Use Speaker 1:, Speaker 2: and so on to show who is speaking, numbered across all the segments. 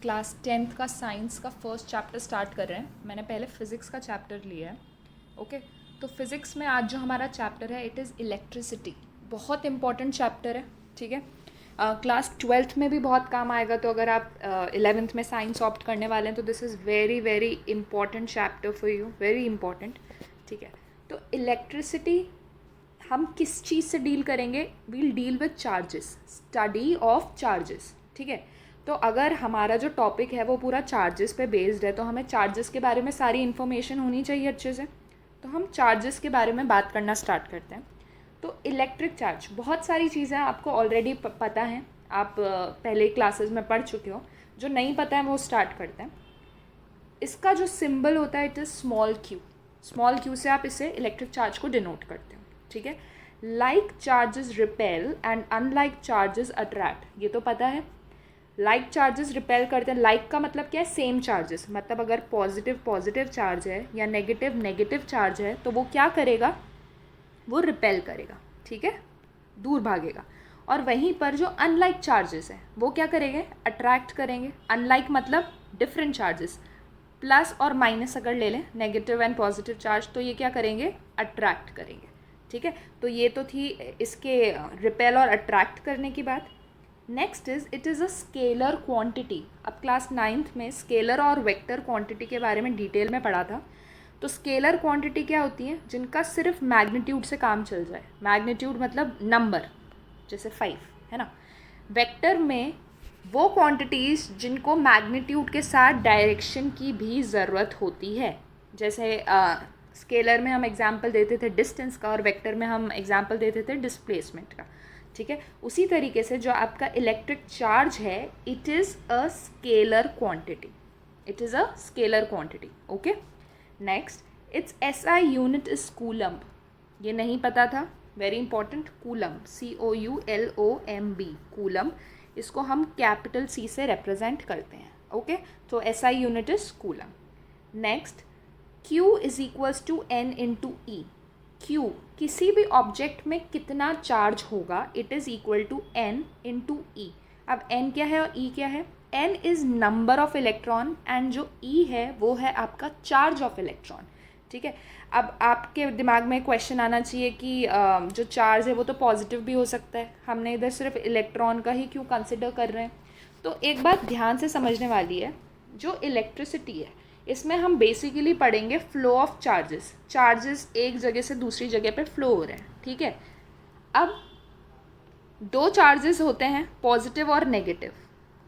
Speaker 1: Class 10th का science का first chapter start कर रहे हैं। मैंने पहले फ़िज़िक्स का चैप्टर लिया है। ओके, तो फिज़िक्स में आज जो हमारा चैप्टर है इट इज़ इलेक्ट्रिसिटी। बहुत इंपॉर्टेंट चैप्टर है, ठीक है। क्लास 12th में भी बहुत काम आएगा। तो अगर आप 11th में साइंस ऑप्ट करने वाले हैं तो this is very very important chapter for you, very important, ठीक है। तो इलेक्ट्रिसिटी हम किस चीज़ से डील करेंगे? We'll deal with charges, study of charges, ठीक है। तो अगर हमारा जो टॉपिक है वो पूरा चार्जेस पे बेस्ड है तो हमें चार्जेस के बारे में सारी इन्फॉर्मेशन होनी चाहिए अच्छे से। तो हम चार्जेस के बारे में बात करना स्टार्ट करते हैं। तो इलेक्ट्रिक चार्ज, बहुत सारी चीज़ें आपको ऑलरेडी पता हैं, आप पहले क्लासेस में पढ़ चुके हो। जो नहीं पता है वो स्टार्ट करते हैं। इसका जो सिंबल होता है it is small Q. Small Q से आप इसे इलेक्ट्रिक चार्ज को डिनोट करते हो, ठीक है। Like charges repel and unlike charges attract, ये तो पता है। लाइक चार्जेस रिपेल करते हैं। लाइक का मतलब क्या है? Same charges. मतलब अगर पॉजिटिव पॉजिटिव चार्ज है या नेगेटिव नेगेटिव चार्ज है तो वो क्या करेगा? वो रिपेल करेगा, ठीक है, दूर भागेगा। और वहीं पर जो अनलाइक चार्जेस हैं वो क्या करेंगे? अट्रैक्ट करेंगे। अनलाइक मतलब डिफरेंट चार्जेस, प्लस और माइनस अगर ले लें, नेगेटिव एंड पॉजिटिव चार्ज, तो ये क्या करेंगे? अट्रैक्ट करेंगे, ठीक है। तो ये तो थी इसके रिपेल और अट्रैक्ट करने की बात। Next is it is a scalar quantity. अब क्लास 9th में स्केलर और वेक्टर क्वांटिटी के बारे में डिटेल में पढ़ा था। तो स्केलर क्वांटिटी क्या होती है? जिनका सिर्फ मैग्नीट्यूड से काम चल जाए। मैग्नीट्यूड मतलब नंबर, जैसे 5 है ना। वेक्टर में वो क्वांटिटीज़ जिनको मैग्नीट्यूड के साथ डायरेक्शन की भी ज़रूरत होती है। जैसे स्केलर में हम एग्जांपल देते थे डिस्टेंस का और वेक्टर में हम एग्जांपल देते थे डिस्प्लेसमेंट का, ठीक है। उसी तरीके से जो आपका इलेक्ट्रिक चार्ज है it is a scalar quantity. It is a scalar quantity, okay. Next, it's SI unit is coulomb. ये नहीं पता था, very important. Coulomb, COULOMB, coulomb. इसको हम कैपिटल C से रिप्रेजेंट करते हैं, ओके। तो SI unit is coulomb. Next, Q is equals to N into E। Q किसी भी ऑब्जेक्ट में कितना चार्ज होगा it is equal to N into E। अब N क्या है और E क्या है? N is number of electron and जो E है वो है आपका चार्ज ऑफ इलेक्ट्रॉन, ठीक है। अब आपके दिमाग में क्वेश्चन आना चाहिए कि जो चार्ज है वो तो पॉजिटिव भी हो सकता है, हमने इधर सिर्फ इलेक्ट्रॉन का ही क्यों कंसिडर कर रहे हैं? तो एक बात ध्यान से समझने वाली है, जो इलेक्ट्रिसिटी है इसमें हम बेसिकली पढ़ेंगे फ्लो ऑफ चार्जेस। चार्जेस एक जगह से दूसरी जगह पे फ्लो हो रहे हैं, ठीक है। अब दो चार्जेस होते हैं, पॉजिटिव और नेगेटिव,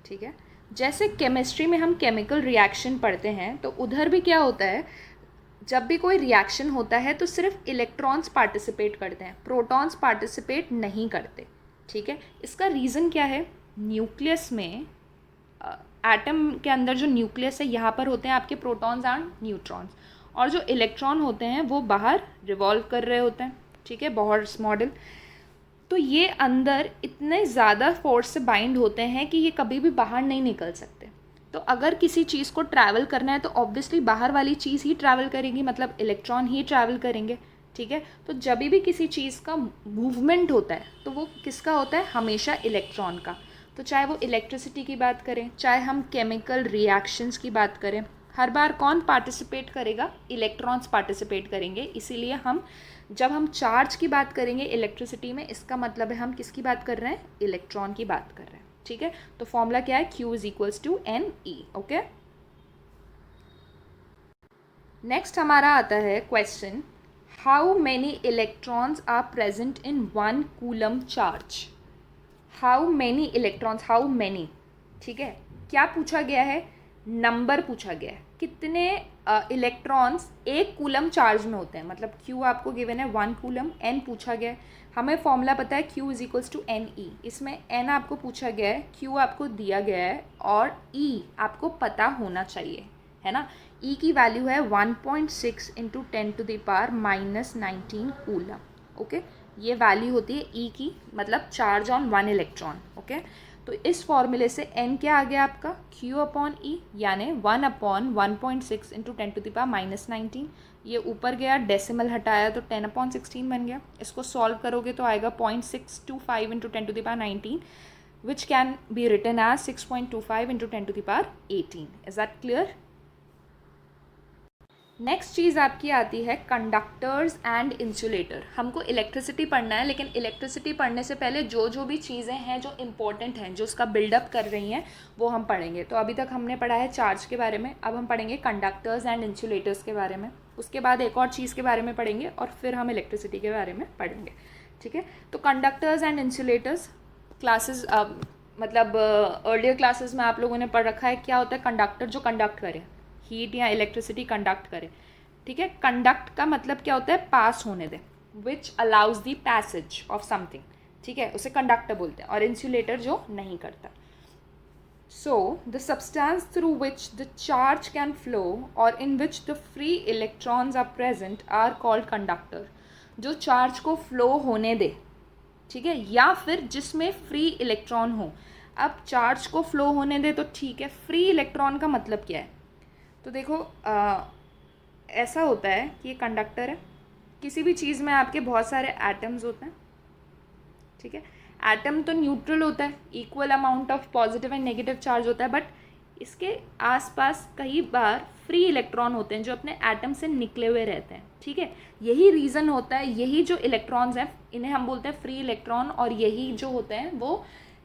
Speaker 1: ठीक है। जैसे केमिस्ट्री में हम केमिकल रिएक्शन पढ़ते हैं तो उधर भी क्या होता है, जब भी कोई रिएक्शन होता है तो सिर्फ इलेक्ट्रॉन्स पार्टिसिपेट करते हैं, प्रोटॉन्स पार्टिसिपेट नहीं करते, ठीक है। इसका रीज़न क्या है? न्यूक्लियस में एटम के अंदर जो न्यूक्लियस है यहाँ पर होते हैं आपके प्रोटॉन्स एंड न्यूट्रॉन्स, और जो इलेक्ट्रॉन होते हैं वो बाहर रिवॉल्व कर रहे होते हैं, ठीक है, बोहर्स मॉडल। तो ये अंदर इतने ज़्यादा फोर्स से बाइंड होते हैं कि ये कभी भी बाहर नहीं निकल सकते। तो अगर किसी चीज़ को ट्रैवल करना है तो ऑब्वियसली बाहर वाली चीज़ ही ट्रैवल करेगी, मतलब इलेक्ट्रॉन ही ट्रैवल करेंगे, ठीक है। तो जब भी किसी चीज़ का मूवमेंट होता है तो वो किसका होता है? हमेशा इलेक्ट्रॉन का। तो चाहे वो इलेक्ट्रिसिटी की बात करें, चाहे हम केमिकल रिएक्शंस की बात करें, हर बार कौन पार्टिसिपेट करेगा? इलेक्ट्रॉन्स पार्टिसिपेट करेंगे। इसीलिए हम जब हम चार्ज की बात करेंगे इलेक्ट्रिसिटी में, इसका मतलब है हम किसकी बात कर रहे हैं? इलेक्ट्रॉन की बात कर रहे हैं, ठीक है। तो फॉर्मूला क्या है? Q is equals to NE, okay. Next हमारा आता है question, how many electrons are present in 1 coulomb charge. How many electrons, how many, ठीक है। क्या पूछा गया है? नंबर पूछा गया है, कितने इलेक्ट्रॉन्स एक कूलम चार्ज में होते हैं। मतलब Q आपको गिवन है 1 कूलम, N पूछा गया है, हमें फॉर्मूला पता है Q is equals to NE। इसमें N आपको पूछा गया है, Q आपको दिया गया है और E आपको पता होना चाहिए, है ना। E की वैल्यू है 1.6 इंटू 10⁻⁻19 कूलम, ओके। ये वैल्यू होती है E की, मतलब चार्ज ऑन 1 इलेक्ट्रॉन, ओके। तो इस फॉर्मूले से N क्या आ गया आपका? Q अपॉन E, यानी 1/1.6 इंटू 10⁻⁻19। ये ऊपर गया, डेसिमल हटाया तो 10/16 बन गया। इसको सॉल्व करोगे तो आएगा 0.625 into 10⁻19। which can be written as 6.25 into 10 to the power 18. Is that clear? Next चीज़ आपकी आती है कंडक्टर्स एंड इंसुलेटर. हमको इलेक्ट्रिसिटी पढ़ना है, लेकिन इलेक्ट्रिसिटी पढ़ने से पहले जो जो भी चीज़ें हैं जो इम्पोर्टेंट हैं, जो उसका बिल्डअप कर रही हैं, वो हम पढ़ेंगे. तो अभी तक हमने पढ़ा है चार्ज के बारे में, अब हम पढ़ेंगे कंडक्टर्स एंड इंसुलेटर्स के बारे में. उसके बाद एक और चीज़ के बारे में पढ़ेंगे और फिर हम इलेक्ट्रिसिटी के बारे में पढ़ेंगे. ठीक है, तो कंडक्टर्स एंड इंसुलेटर्स क्लासेस मतलब अर्लियर क्लासेस में आप लोगों ने पढ़ रखा है. क्या होता है कंडक्टर? जो कंडक्ट करे, हीट या इलेक्ट्रिसिटी कंडक्ट करे. ठीक है, कंडक्ट का मतलब क्या होता है? पास होने दे, which allows the passage of something. ठीक है, उसे कंडक्टर बोलते हैं. और इंसुलेटर जो नहीं करता. So the substance through which the charge can flow और in which the free electrons are present are called conductor. जो चार्ज को फ्लो होने दे, ठीक है, या फिर जिसमें फ्री इलेक्ट्रॉन हो. अब चार्ज को फ्लो होने दे तो ठीक है, फ्री इलेक्ट्रॉन का मतलब क्या है? तो देखो ऐसा होता है कि ये कंडक्टर है. किसी भी चीज़ में आपके बहुत सारे एटम्स होते हैं. ठीक है, एटम तो न्यूट्रल होता है, equal amount of positive and negative charge होता है, बट इसके आसपास कई बार फ्री इलेक्ट्रॉन होते हैं जो अपने एटम से निकले हुए रहते हैं. ठीक है, यही रीज़न होता है, यही जो इलेक्ट्रॉन्स हैं इन्हें हम बोलते हैं फ्री इलेक्ट्रॉन, और यही जो होते हैं वो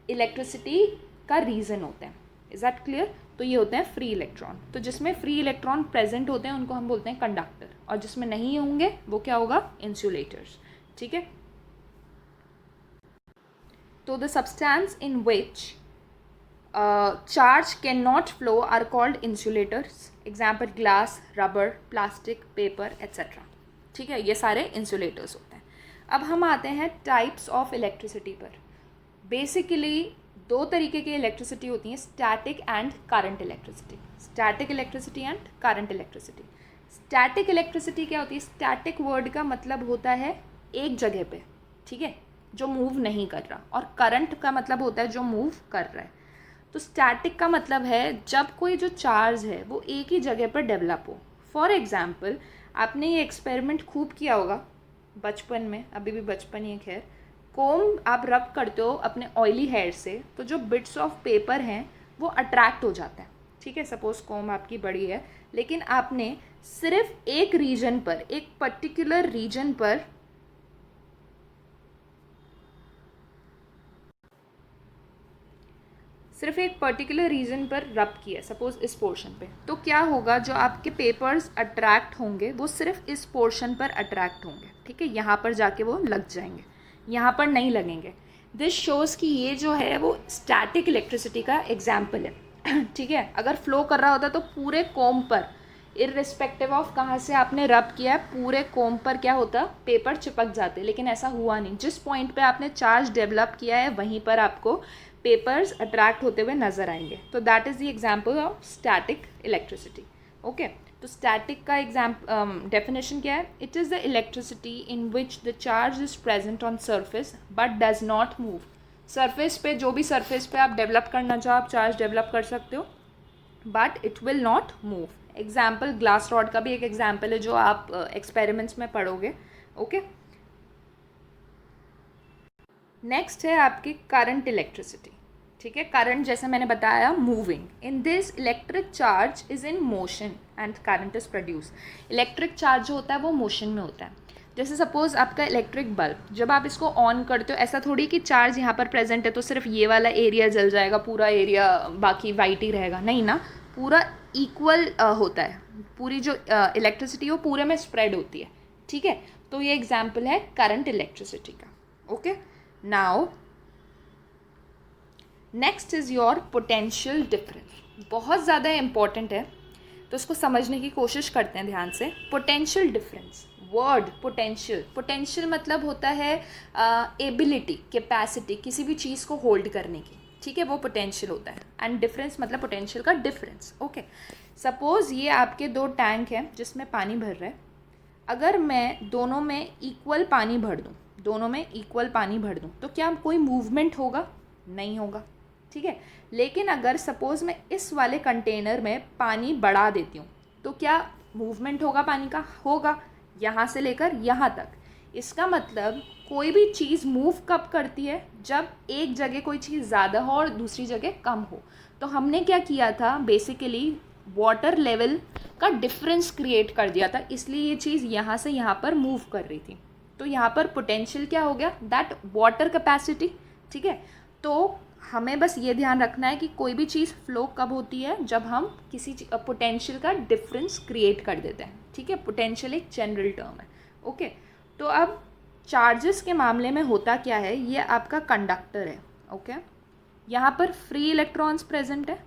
Speaker 1: इलेक्ट्रिसिटी का रीज़न होते हैं. Is that clear? तो ये होते हैं फ्री इलेक्ट्रॉन. तो जिसमें फ्री इलेक्ट्रॉन प्रेजेंट होते हैं उनको हम बोलते हैं कंडक्टर, और जिसमें नहीं होंगे वो क्या होगा? इंसुलेटर्स. ठीक है, तो the substance in which charge can not flow are called insulators. Example glass, rubber, plastic, paper etcetera. ठीक है, ये सारे इंसुलेटर्स होते हैं. अब हम आते हैं टाइप्स ऑफ इलेक्ट्रिसिटी पर. बेसिकली दो तरीके की इलेक्ट्रिसिटी होती हैं, static and current electricity. Static electricity and current electricity. Static electricity क्या होती है? स्टैटिक वर्ड का मतलब होता है एक जगह पे, ठीक है, जो मूव नहीं कर रहा. और करंट का मतलब होता है जो मूव कर रहा है. तो स्टैटिक का मतलब है जब कोई जो चार्ज है वो एक ही जगह पर डेवलप हो. फॉर एग्जाम्पल, आपने ये एक्सपेरिमेंट खूब किया होगा बचपन में, अभी भी बचपन ही है खैर. कोम आप रब करते हो अपने ऑयली हेयर से, तो जो बिट्स ऑफ पेपर हैं वो अट्रैक्ट हो जाते हैं. ठीक है, सपोज कोम आपकी बड़ी है, लेकिन आपने सिर्फ एक रीजन पर, एक पर्टिकुलर रीजन पर रब किया, सपोज इस पोर्शन पे. तो क्या होगा? जो आपके पेपर्स अट्रैक्ट होंगे वो सिर्फ इस पोर्शन पर अट्रैक्ट होंगे. ठीक है, यहाँ पर जाके वो लग जाएंगे, यहाँ पर नहीं लगेंगे. दिस शोज़ कि ये जो है वो स्टैटिक इलेक्ट्रिसिटी का एग्जाम्पल है. ठीक है, अगर फ्लो कर रहा होता तो पूरे कोम पर, इररिस्पेक्टिव ऑफ कहाँ से आपने रब किया है, पूरे कोम पर क्या होता? पेपर चिपक जाते. लेकिन ऐसा हुआ नहीं. जिस पॉइंट पे आपने चार्ज डेवलप किया है वहीं पर आपको पेपर्स अट्रैक्ट होते हुए नजर आएंगे. तो that is the example of static electricity. Okay, तो स्टैटिक का डेफिनेशन क्या है? It is the electricity in which the charge is present on surface but does not move. Surface पे, जो भी सरफेस पे आप डेवलप करना चाहो, आप चार्ज डेवलप कर सकते हो, but it will not move. Example glass rod का भी एक एग्जाम्पल है जो आप एक्सपेरिमेंट्स में पढ़ोगे. ओके, नेक्स्ट है आपकी करंट इलेक्ट्रिसिटी. ठीक है, करंट जैसे मैंने बताया moving. In this electric charge is in motion and current is produce. Electric charge जो होता है वो मोशन में होता है. जैसे सपोज आपका इलेक्ट्रिक बल्ब, जब आप इसको ऑन करते हो, ऐसा थोड़ी कि चार्ज यहाँ पर प्रेजेंट है तो सिर्फ ये वाला एरिया जल जाएगा, पूरा एरिया बाकी वाइट ही रहेगा. नहीं ना, पूरा इक्वल होता है. पूरी जो इलेक्ट्रिसिटी वो पूरे में स्प्रेड होती है. ठीक है, तो ये एग्जाम्पल है करंट इलेक्ट्रिसिटी का. Okay, now next is your potential difference. बहुत ज़्यादा इम्पॉर्टेंट है, तो इसको समझने की कोशिश करते हैं ध्यान से. Potential difference, word potential. Potential मतलब होता है एबिलिटी, कैपेसिटी, किसी भी चीज़ को होल्ड करने की. ठीक है, वो पोटेंशियल होता है. एंड डिफरेंस मतलब पोटेंशियल का डिफरेंस. ओके, सपोज ये आपके दो टैंक हैं जिसमें पानी भर रहा है. अगर मैं दोनों में इक्वल पानी भर दूँ, तो क्या कोई मूवमेंट होगा? नहीं होगा. ठीक है, लेकिन अगर सपोज मैं इस वाले कंटेनर में पानी बढ़ा देती हूँ तो क्या मूवमेंट होगा पानी का? होगा, यहाँ से लेकर यहाँ तक. इसका मतलब कोई भी चीज़ मूव कब करती है, जब एक जगह कोई चीज़ ज़्यादा हो और दूसरी जगह कम हो। तो हमने क्या किया था, बेसिकली वाटर लेवल का डिफरेंस क्रिएट कर दिया था, इसलिए ये चीज़ यहाँ से यहाँ पर मूव कर रही थी। तो यहाँ पर पोटेंशियल क्या हो गया, दैट वाटर कैपेसिटी। ठीक है, तो हमें बस ये ध्यान रखना है कि कोई भी चीज़ फ्लो कब होती है, जब हम किसी पोटेंशियल का डिफरेंस क्रिएट कर देते हैं। ठीक है, पोटेंशियल एक जनरल टर्म है। ओके, तो अब चार्जेस के मामले में होता क्या है, ये आपका कंडक्टर है। ओके, यहाँ पर फ्री इलेक्ट्रॉन्स प्रेजेंट है,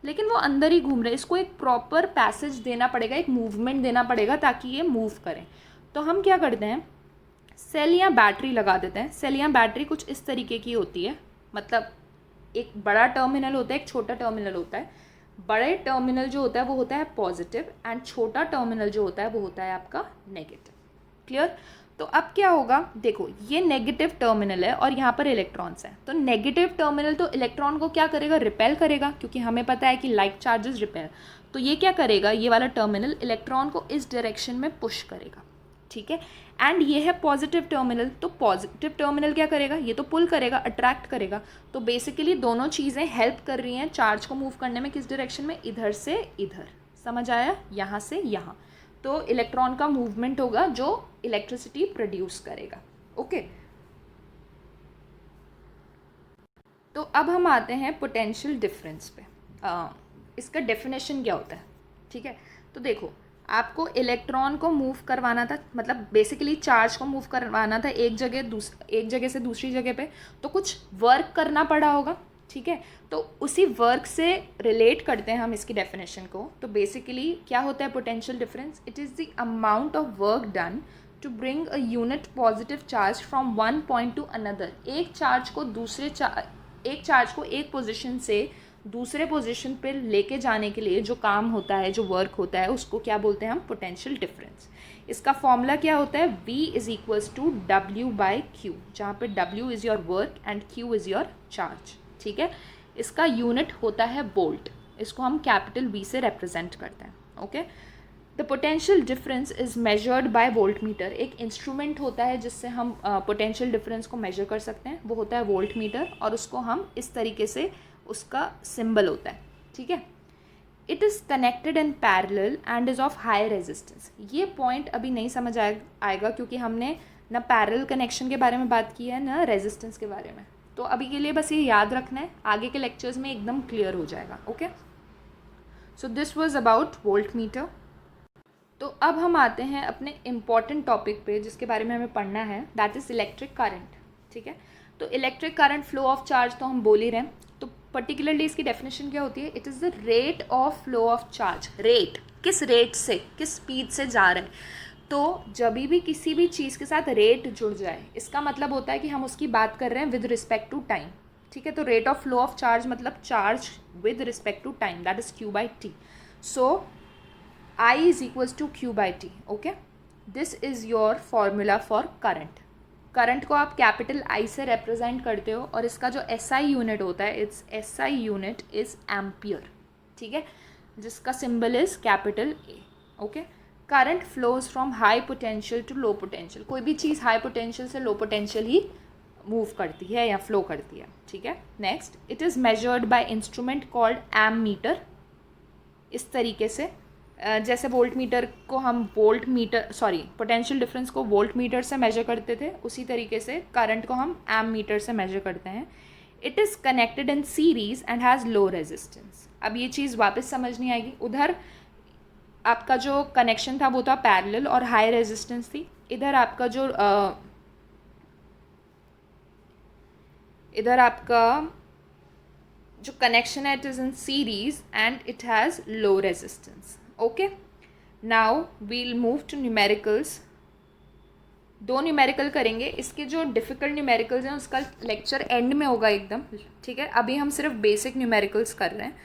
Speaker 1: लेकिन वो अंदर ही घूम रहे हैं, इसको एक प्रॉपर पैसेज देना पड़ेगा, एक मूवमेंट देना पड़ेगा ताकि ये मूव करें। तो हम क्या करते हैं, सेल या बैटरी लगा देते हैं। सेल या बैटरी कुछ इस तरीके की होती है, मतलब एक बड़ा टर्मिनल होता है, एक छोटा टर्मिनल होता है। बड़े टर्मिनल जो होता है वो होता है पॉजिटिव, एंड छोटा टर्मिनल जो होता है वो होता है आपका नेगेटिव। क्लियर? तो अब क्या होगा, देखो ये नेगेटिव टर्मिनल है और यहाँ पर इलेक्ट्रॉन्स हैं। तो नेगेटिव टर्मिनल तो इलेक्ट्रॉन को क्या करेगा, रिपेल करेगा, क्योंकि हमें पता है कि लाइक चार्जेस रिपेल। तो ये क्या करेगा, ये वाला टर्मिनल इलेक्ट्रॉन को इस डायरेक्शन में पुश करेगा। ठीक है, एंड ये है पॉजिटिव टर्मिनल। तो पॉजिटिव टर्मिनल क्या करेगा, ये तो पुल करेगा, अट्रैक्ट करेगा। तो बेसिकली दोनों चीज़ें हेल्प कर रही हैं चार्ज को मूव करने में। किस डायरेक्शन में, इधर से इधर। समझ आया, यहाँ से यहाँ। तो इलेक्ट्रॉन का मूवमेंट होगा जो इलेक्ट्रिसिटी प्रोड्यूस करेगा। ओके, तो अब हम आते हैं पोटेंशियल डिफरेंस पे। इसका डेफिनेशन क्या होता है। ठीक है, तो देखो आपको इलेक्ट्रॉन को मूव करवाना था, मतलब बेसिकली चार्ज को मूव करवाना था एक जगह से दूसरी जगह पे, तो कुछ वर्क करना पड़ा होगा। ठीक है, तो उसी वर्क से रिलेट करते हैं हम इसकी डेफिनेशन को। तो बेसिकली क्या होता है potential difference, it is the amount of work done to bring a unit positive charge from one point to another. एक चार्ज को एक पोजिशन से दूसरे पोजीशन पे लेके जाने के लिए जो काम होता है, जो वर्क होता है, उसको क्या बोलते हैं हम, पोटेंशियल डिफरेंस। इसका फॉर्मूला क्या होता है, V is equals to W/Q, जहाँ पे W is your work and Q is your charge. ठीक है, इसका यूनिट होता है वोल्ट, इसको हम कैपिटल V से रिप्रेजेंट करते हैं। Okay, the potential difference is measured bye volt meter. एक इंस्ट्रूमेंट होता है जिससे हम पोटेंशियल डिफरेंस को मेजर कर सकते हैं, वो होता है वोल्ट मीटर, और उसको हम इस तरीके से, उसका सिंबल होता है। ठीक है, it is connected in parallel and is of high resistance. ये पॉइंट अभी नहीं समझ आएगा क्योंकि हमने ना पैरेलल कनेक्शन के बारे में बात की है ना रेजिस्टेंस के बारे में। तो अभी के लिए बस ये याद रखना है, आगे के लेक्चर्स में एकदम क्लियर हो जाएगा। Okay, so this was about volt meter. तो अब हम आते हैं अपने इम्पॉर्टेंट टॉपिक पे जिसके बारे में हमें पढ़ना है, दैट इज़ इलेक्ट्रिक करंट। ठीक है, तो electric current, flow of charge तो हम बोल ही रहे हैं। तो पर्टिकुलरली इसकी डेफिनेशन क्या होती है, it is the rate of flow of charge. Rate, किस रेट से, किस स्पीड से जा रहे हैं। तो जब भी किसी भी चीज़ के साथ रेट जुड़ जाए, इसका मतलब होता है कि हम उसकी बात कर रहे हैं विद रिस्पेक्ट टू टाइम। ठीक है, तो rate of flow of charge मतलब charge with respect to time, that is Q/T। So I is equals to Q/T. Okay, this is your formula for current. Current को आप capital I से represent करते हो, और इसका जो SI यूनिट होता है, it's SI unit is ampere. ठीक है, जिसका symbol is capital A। Okay, current flows from high potential to low potential. कोई भी चीज़ हाई पोटेंशियल से लो पोटेंशियल ही मूव करती है या फ्लो करती है। ठीक है, next, it is measured by instrument called ammeter. इस तरीके से जैसे वोल्ट मीटर को हम पोटेंशियल डिफरेंस को वोल्ट मीटर से मेजर करते थे, उसी तरीके से करंट को हम एम मीटर से मेजर करते हैं। It is connected in series and has low resistance. अब ये चीज़ वापस समझ नहीं आएगी, उधर आपका जो कनेक्शन था वो था पैरेलल और हाई रेजिस्टेंस थी। इधर आपका जो कनेक्शन है, it is in series and it has low resistance. Okay, now we'll move to numericals. 2 numerical करेंगे, इसके जो डिफ़िकल्ट न्यूमेरिकल्स हैं उसका लेक्चर एंड में होगा एकदम। ठीक है, अभी हम सिर्फ बेसिक न्यूमेरिकल्स कर रहे हैं।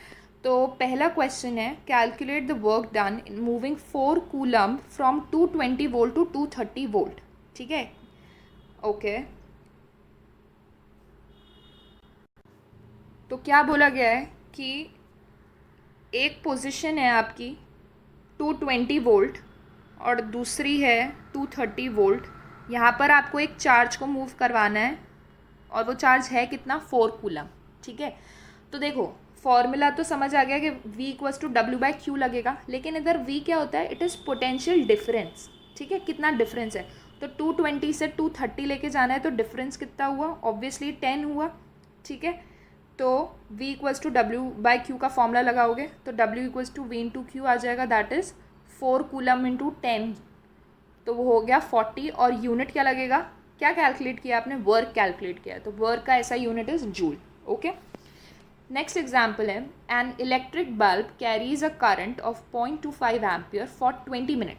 Speaker 1: तो पहला क्वेश्चन है, calculate the work done in moving 4 coulomb from 220 volt to 230 volt. ठीक है, ओके, तो क्या बोला गया है कि एक पोजीशन है आपकी 220 वोल्ट और दूसरी है 230 वोल्ट, यहाँ पर आपको एक चार्ज को मूव करवाना है और वो चार्ज है कितना, 4 कूलम, ठीक है। तो देखो फॉर्मूला तो समझ आ गया कि v equals to W by Q लगेगा, लेकिन इधर v क्या होता है, इट इज़ पोटेंशियल डिफरेंस, ठीक है, कितना डिफरेंस है। तो 220 से 230 लेके जाना है, तो डिफरेंस कितना हुआ, ऑब्वियसली 10 हुआ, ठीक है। तो v equals to W by Q का फॉर्मूला लगाओगे तो w equals to V into Q आ जाएगा, दैट इज़ 4 कूलम इंटू 10, तो वो हो गया 40। और यूनिट क्या लगेगा, क्या कैलकुलेट किया आपने, वर्क कैलकुलेट किया, तो वर्क का ऐसा unit is joule, okay. Next example है, an electric bulb carries a current of 0.25 ampere for 20 minute,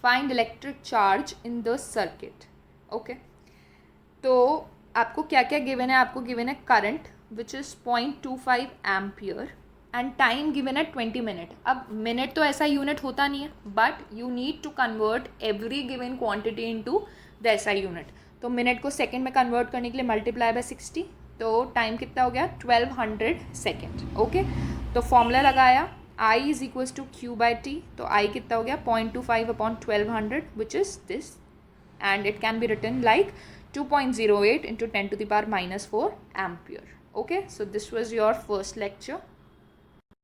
Speaker 1: find electric charge in the circuit, okay. तो आपको क्या क्या गिवन है, आपको गिवन है current which is 0.25 ampere and time given है 20 minute. अब मिनट तो ऐसा यूनिट होता नहीं है, but you need to convert every given quantity into the SI unit. तो मिनट को सेकंड में कन्वर्ट करने के लिए मल्टीप्लाई बाय 60, तो टाइम कितना हो गया 1200 सेकेंड, ओके। तो फॉर्मूला लगाया I is equals to Q by T, तो I कितना हो गया 0.25 upon 1200 which is this, and it can be written like 2.08 into 10 to the power minus 4 ampere. Okay, so this was your first lecture.